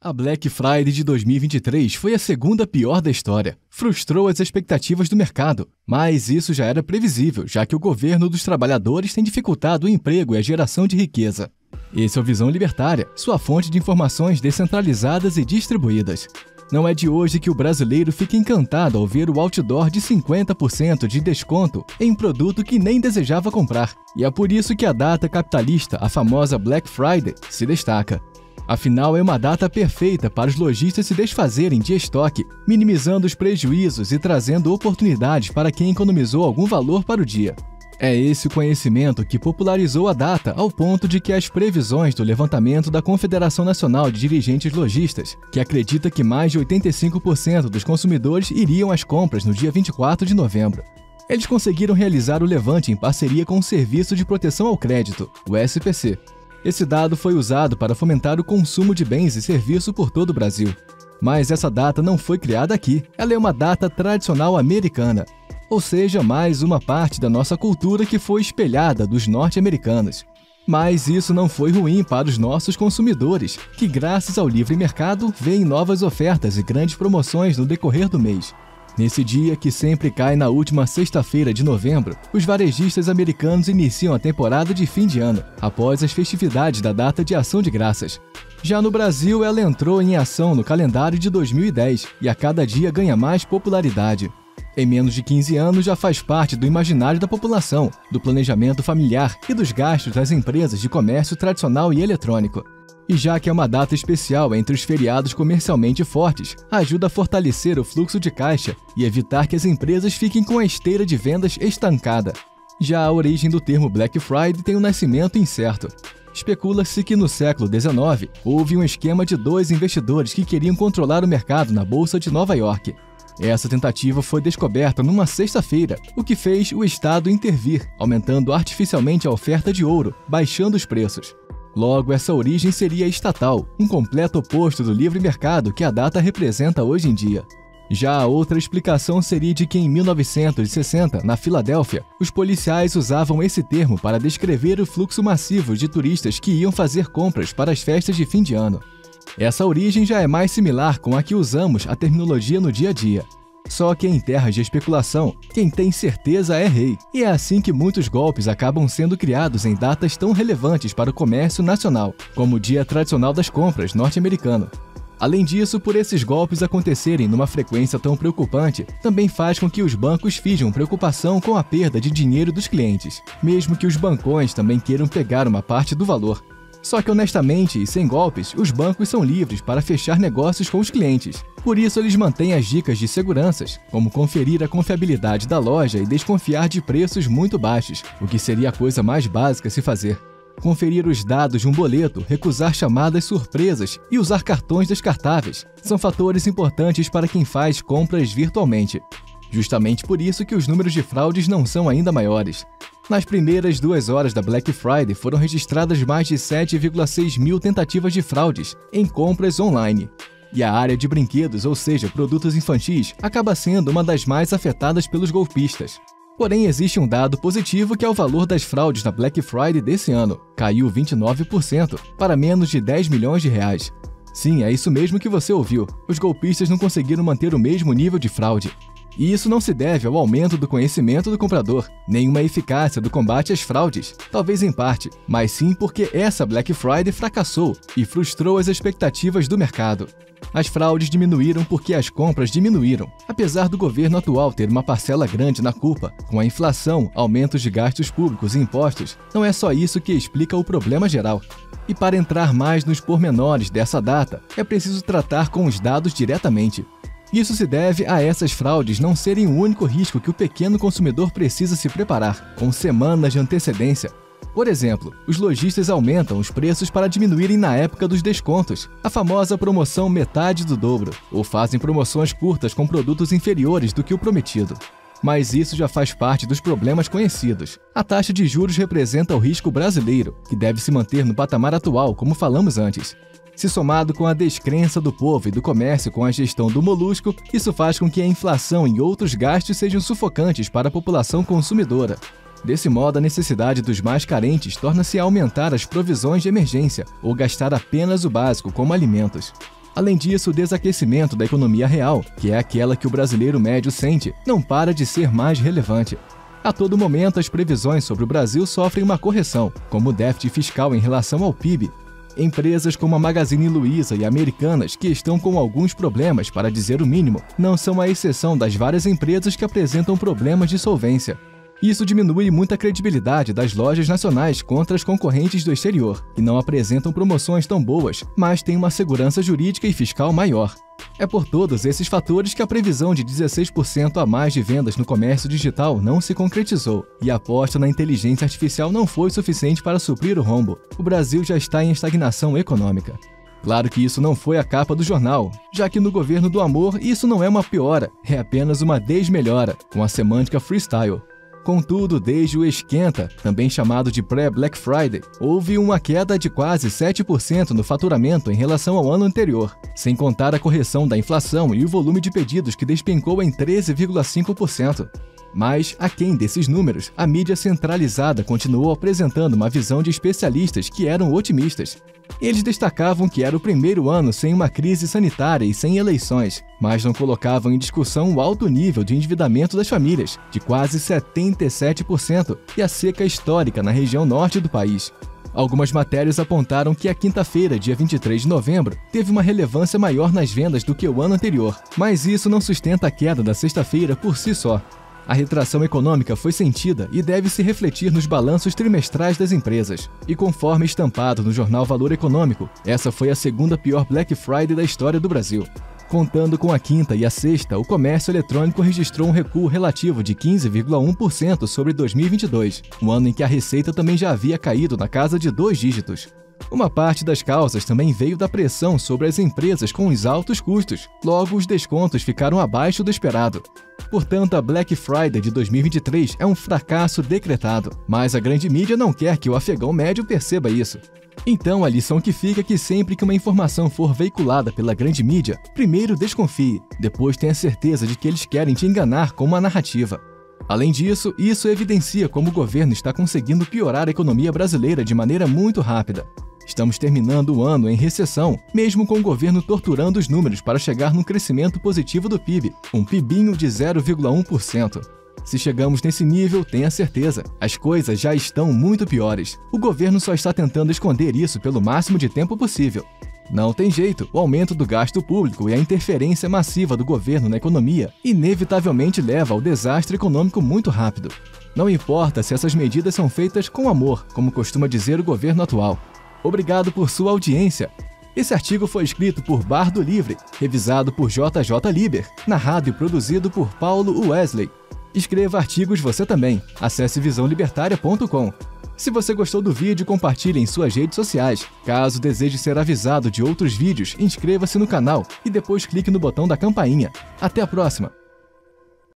A Black Friday de 2023 foi a segunda pior da história. Frustrou as expectativas do mercado, mas isso já era previsível, já que o governo dos trabalhadores tem dificultado o emprego e a geração de riqueza. Esse é o Visão Libertária, sua fonte de informações descentralizadas e distribuídas. Não é de hoje que o brasileiro fica encantado ao ver o outdoor de 50% de desconto em um produto que nem desejava comprar. E é por isso que a data capitalista, a famosa Black Friday, se destaca. Afinal, é uma data perfeita para os lojistas se desfazerem de estoque, minimizando os prejuízos e trazendo oportunidades para quem economizou algum valor para o dia. É esse o conhecimento que popularizou a data ao ponto de que as previsões do levantamento da Confederação Nacional de Dirigentes Lojistas, que acredita que mais de 85% dos consumidores iriam às compras no dia 24 de novembro. Eles conseguiram realizar o levante em parceria com o Serviço de Proteção ao Crédito, o SPC. Esse dado foi usado para fomentar o consumo de bens e serviços por todo o Brasil. Mas essa data não foi criada aqui, ela é uma data tradicional americana, ou seja, mais uma parte da nossa cultura que foi espelhada dos norte-americanos. Mas isso não foi ruim para os nossos consumidores, que graças ao livre mercado veem novas ofertas e grandes promoções no decorrer do mês. Nesse dia, que sempre cai na última sexta-feira de novembro, os varejistas americanos iniciam a temporada de fim de ano, após as festividades da data de Ação de Graças. Já no Brasil, ela entrou em ação no calendário de 2010 e a cada dia ganha mais popularidade. Em menos de 15 anos, já faz parte do imaginário da população, do planejamento familiar e dos gastos das empresas de comércio tradicional e eletrônico. E já que é uma data especial entre os feriados comercialmente fortes, ajuda a fortalecer o fluxo de caixa e evitar que as empresas fiquem com a esteira de vendas estancada. Já a origem do termo Black Friday tem um nascimento incerto. Especula-se que no século XIX houve um esquema de dois investidores que queriam controlar o mercado na Bolsa de Nova York. Essa tentativa foi descoberta numa sexta-feira, o que fez o Estado intervir, aumentando artificialmente a oferta de ouro, baixando os preços. Logo, essa origem seria estatal, um completo oposto do livre mercado que a data representa hoje em dia. Já a outra explicação seria de que em 1960, na Filadélfia, os policiais usavam esse termo para descrever o fluxo massivo de turistas que iam fazer compras para as festas de fim de ano. Essa origem já é mais similar com a que usamos a terminologia no dia a dia. Só que em terras de especulação, quem tem certeza é rei. E é assim que muitos golpes acabam sendo criados em datas tão relevantes para o comércio nacional, como o Dia Tradicional das Compras norte-americano. Além disso, por esses golpes acontecerem numa frequência tão preocupante, também faz com que os bancos finjam preocupação com a perda de dinheiro dos clientes, mesmo que os bancões também queiram pegar uma parte do valor. Só que honestamente e sem golpes, os bancos são livres para fechar negócios com os clientes. Por isso eles mantêm as dicas de seguranças, como conferir a confiabilidade da loja e desconfiar de preços muito baixos, o que seria a coisa mais básica a se fazer. Conferir os dados de um boleto, recusar chamadas surpresas e usar cartões descartáveis são fatores importantes para quem faz compras virtualmente. Justamente por isso que os números de fraudes não são ainda maiores. Nas primeiras 2 horas da Black Friday foram registradas mais de 7,6 mil tentativas de fraudes em compras online. E a área de brinquedos, ou seja, produtos infantis, acaba sendo uma das mais afetadas pelos golpistas. Porém, existe um dado positivo que é o valor das fraudes na Black Friday desse ano. Caiu 29% para menos de 10 milhões de reais. Sim, é isso mesmo que você ouviu. Os golpistas não conseguiram manter o mesmo nível de fraude. E isso não se deve ao aumento do conhecimento do comprador, nem uma eficácia do combate às fraudes, talvez em parte, mas sim porque essa Black Friday fracassou e frustrou as expectativas do mercado. As fraudes diminuíram porque as compras diminuíram, apesar do governo atual ter uma parcela grande na culpa. Com a inflação, aumentos de gastos públicos e impostos, não é só isso que explica o problema geral. E para entrar mais nos pormenores dessa data, é preciso tratar com os dados diretamente. Isso se deve a essas fraudes não serem o único risco que o pequeno consumidor precisa se preparar, com semanas de antecedência. Por exemplo, os lojistas aumentam os preços para diminuírem na época dos descontos, a famosa promoção metade do dobro, ou fazem promoções curtas com produtos inferiores do que o prometido. Mas isso já faz parte dos problemas conhecidos. A taxa de juros representa o risco brasileiro, que deve se manter no patamar atual, como falamos antes. Se somado com a descrença do povo e do comércio com a gestão do molusco, isso faz com que a inflação e outros gastos sejam sufocantes para a população consumidora. Desse modo, a necessidade dos mais carentes torna-se a aumentar as provisões de emergência ou gastar apenas o básico, como alimentos. Além disso, o desaquecimento da economia real, que é aquela que o brasileiro médio sente, não para de ser mais relevante. A todo momento, as previsões sobre o Brasil sofrem uma correção, como o déficit fiscal em relação ao PIB. Empresas como a Magazine Luiza e Americanas, que estão com alguns problemas, para dizer o mínimo, não são a exceção das várias empresas que apresentam problemas de solvência. Isso diminui muito a credibilidade das lojas nacionais contra as concorrentes do exterior, que não apresentam promoções tão boas, mas têm uma segurança jurídica e fiscal maior. É por todos esses fatores que a previsão de 16% a mais de vendas no comércio digital não se concretizou, e a aposta na inteligência artificial não foi suficiente para suprir o rombo. O Brasil já está em estagnação econômica. Claro que isso não foi a capa do jornal, já que no governo do amor isso não é uma piora, é apenas uma desmelhora, com a semântica freestyle. Contudo, desde o esquenta, também chamado de pré-Black Friday, houve uma queda de quase 7% no faturamento em relação ao ano anterior, sem contar a correção da inflação e o volume de pedidos que despencou em 13,5%. Mas, aquém desses números, a mídia centralizada continuou apresentando uma visão de especialistas que eram otimistas. Eles destacavam que era o primeiro ano sem uma crise sanitária e sem eleições, mas não colocavam em discussão o alto nível de endividamento das famílias, de quase 77%, e a seca histórica na região norte do país. Algumas matérias apontaram que a quinta-feira, dia 23 de novembro, teve uma relevância maior nas vendas do que o ano anterior, mas isso não sustenta a queda da sexta-feira por si só. A retração econômica foi sentida e deve se refletir nos balanços trimestrais das empresas. E conforme estampado no jornal Valor Econômico, essa foi a segunda pior Black Friday da história do Brasil. Contando com a quinta e a sexta, o comércio eletrônico registrou um recuo relativo de 15,1% sobre 2022, um ano em que a receita também já havia caído na casa de 2 dígitos. Uma parte das causas também veio da pressão sobre as empresas com os altos custos, logo os descontos ficaram abaixo do esperado. Portanto, a Black Friday de 2023 é um fracasso decretado, mas a grande mídia não quer que o afegão médio perceba isso. Então, a lição que fica é que sempre que uma informação for veiculada pela grande mídia, primeiro desconfie, depois tenha certeza de que eles querem te enganar com uma narrativa. Além disso, isso evidencia como o governo está conseguindo piorar a economia brasileira de maneira muito rápida. Estamos terminando o ano em recessão, mesmo com o governo torturando os números para chegar num crescimento positivo do PIB, um PIBinho de 0,1%. Se chegamos nesse nível, tenha certeza, as coisas já estão muito piores. O governo só está tentando esconder isso pelo máximo de tempo possível. Não tem jeito, o aumento do gasto público e a interferência massiva do governo na economia inevitavelmente leva ao desastre econômico muito rápido. Não importa se essas medidas são feitas com amor, como costuma dizer o governo atual. Obrigado por sua audiência. Esse artigo foi escrito por Bardo Livre, revisado por JJ Liber, narrado e produzido por Paulo Wesley. Escreva artigos você também. Acesse visãolibertaria.com. Se você gostou do vídeo, compartilhe em suas redes sociais. Caso deseje ser avisado de outros vídeos, inscreva-se no canal e depois clique no botão da campainha. Até a próxima!